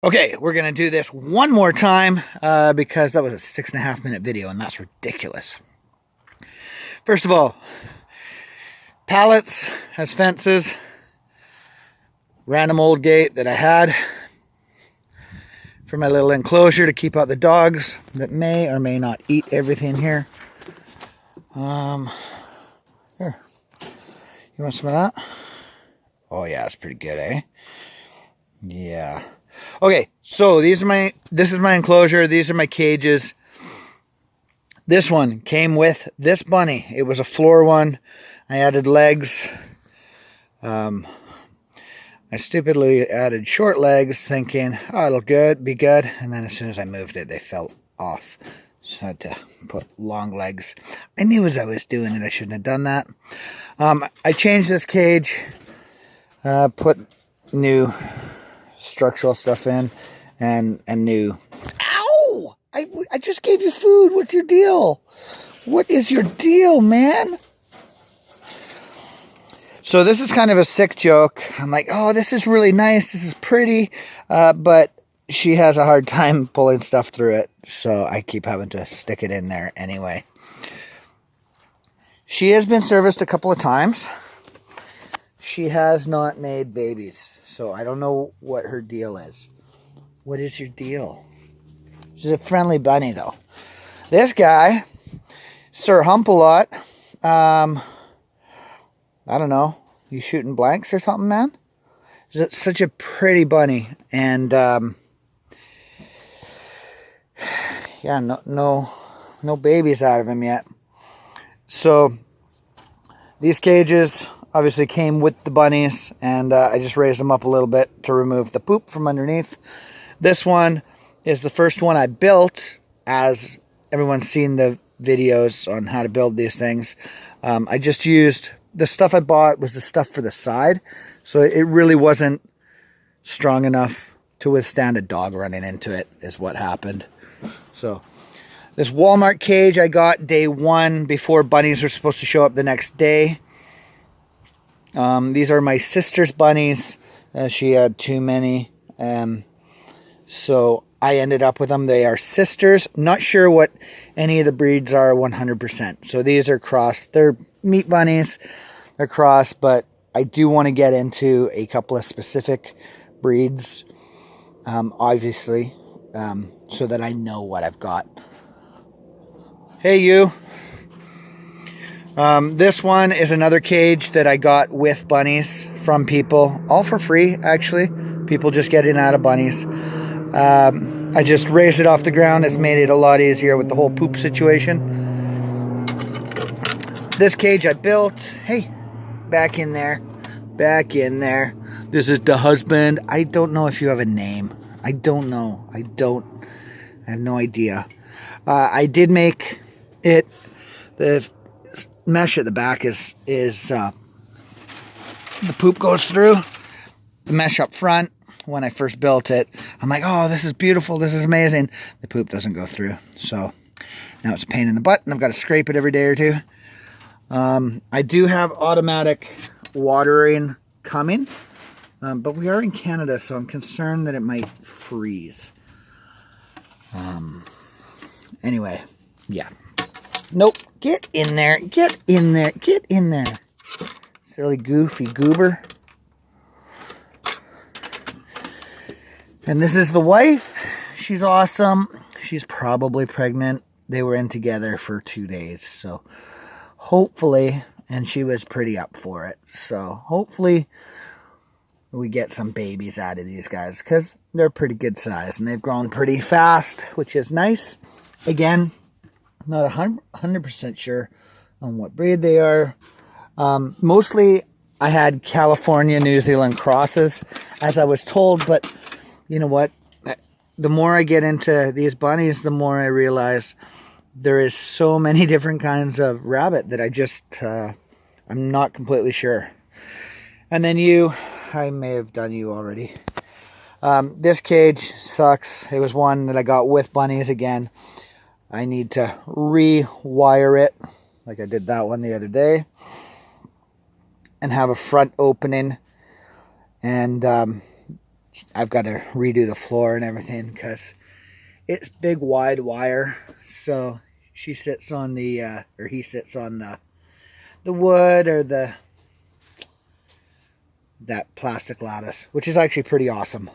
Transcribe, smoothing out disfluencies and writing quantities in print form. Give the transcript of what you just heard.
Okay, we're going to do this one more time because that was a 6.5 minute video and that's ridiculous. First of all, pallets as fences, random old gate that I had for my little enclosure to keep out the dogs that may or may not eat everything here. Here, you want some of that? Oh yeah, it's pretty good, eh? Yeah. Okay, so this is my enclosure. These are my cages. This one came with this bunny. It was a floor one. I added legs. I stupidly added short legs thinking, oh, it'll be good. And then as soon as I moved it, they fell off. So I had to put long legs. I knew as I was doing it, I shouldn't have done that. I changed this cage, put new structural stuff in, and new. Ow! I just gave you food. What's your deal? What is your deal, man? So this is kind of a sick joke. I'm like, oh, this is really nice. This is pretty. But she has a hard time pulling stuff through it. So I keep having to stick it in there anyway. She has been serviced a couple of times. She has not made babies. So I don't know what her deal is. What is your deal? She's a friendly bunny though. This guy, Sir Hump-a-Lot, I don't know. You shooting blanks or something, man? He's such a pretty bunny. And, yeah, no babies out of him yet. So, these cages obviously came with the bunnies. And I just raised them up a little bit to remove the poop from underneath. This one is the first one I built, as everyone's seen the videos on how to build these things. I just used... The stuff I bought was the stuff for the side, so it really wasn't strong enough to withstand a dog running into it, is what happened. So this Walmart cage I got day one before bunnies were supposed to show up the next day. These are my sister's bunnies. She had too many, so I ended up with them. They are sisters. Not sure what any of the breeds are 100%. So these are crossed. They're meat bunnies. They're crossed, but I do want to get into a couple of specific breeds, obviously, so that I know what I've got. Hey, you. This one is another cage that I got with bunnies from people, all for free, actually. People just getting out of bunnies. I just raised it off the ground. It's made it a lot easier with the whole poop situation. This cage I built. Hey, back in there. Back in there. This is the husband. I don't know if you have a name. I don't know. I have no idea. I did make it. The mesh at the back is the poop goes through. The mesh up front, when I first built it, I'm like, oh, this is beautiful. This is amazing. The poop doesn't go through. So now it's a pain in the butt, and I've got to scrape it every day or two. I do have automatic watering coming, but we are in Canada, so I'm concerned that it might freeze. Anyway, yeah. Nope. Get in there. Get in there. Get in there. Silly goofy goober. And this is the wife. She's awesome. She's probably pregnant. They were in together for 2 days, so hopefully, and she was pretty up for it, so hopefully we get some babies out of these guys, because they're pretty good size, and they've grown pretty fast, which is nice. Again, not 100% sure on what breed they are. Mostly, I had California, New Zealand crosses, as I was told, but you know what? The more I get into these bunnies, the more I realize there is so many different kinds of rabbit that I just, I'm not completely sure. And then you, I may have done you already. This cage sucks. It was one that I got with bunnies again. I need to rewire it, like I did that one the other day, and have a front opening. And I've got to redo the floor and everything because it's big wide wire. So she sits on the or he sits on the wood or that plastic lattice, which is actually pretty awesome.